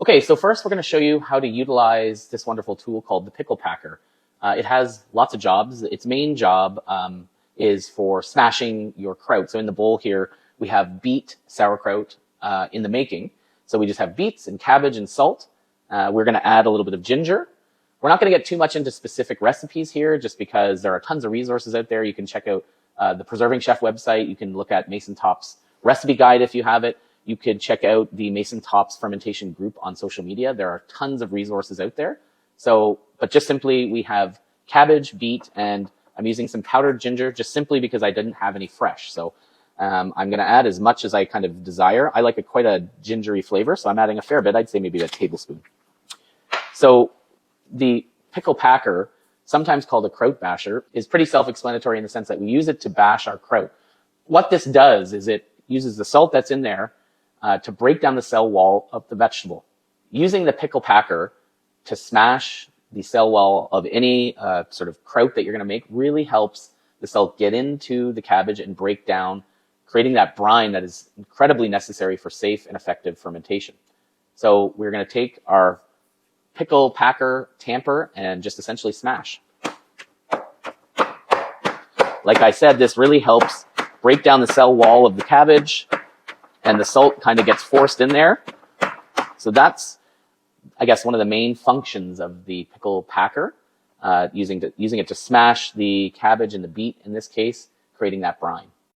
Okay, so first we're going to show you how to utilize this wonderful tool called the pickle packer. It has lots of jobs. Its main job is for smashing your kraut. So in the bowl here, we have beet sauerkraut in the making. So we just have beets and cabbage and salt. We're going to add a little bit of ginger. We're not going to get too much into specific recipes here just because there are tons of resources out there. You can check out the Preserving Chef website. You can look at Mason Top's recipe guide if you have it. You could check out the Mason Top's fermentation group on social media. There are tons of resources out there. So, but just simply we have cabbage, beet, and I'm using some powdered ginger just simply because I didn't have any fresh. So I'm going to add as much as I kind of desire. I like quite a gingery flavor, so I'm adding a fair bit. I'd say maybe a tablespoon. So the pickle packer, sometimes called a kraut basher, is pretty self-explanatory in the sense that we use it to bash our kraut. What this does is it uses the salt that's in there to break down the cell wall of the vegetable. Using the pickle packer to smash the cell wall of any sort of kraut that you're going to make really helps the salt get into the cabbage and break down, creating that brine that is incredibly necessary for safe and effective fermentation. So we're going to take our pickle packer tamper and just essentially smash. Like I said, this really helps break down the cell wall of the cabbage, and the salt kind of gets forced in there. So that's, I guess, one of the main functions of the pickle packer, using it to smash the cabbage and the beet in this case, creating that brine.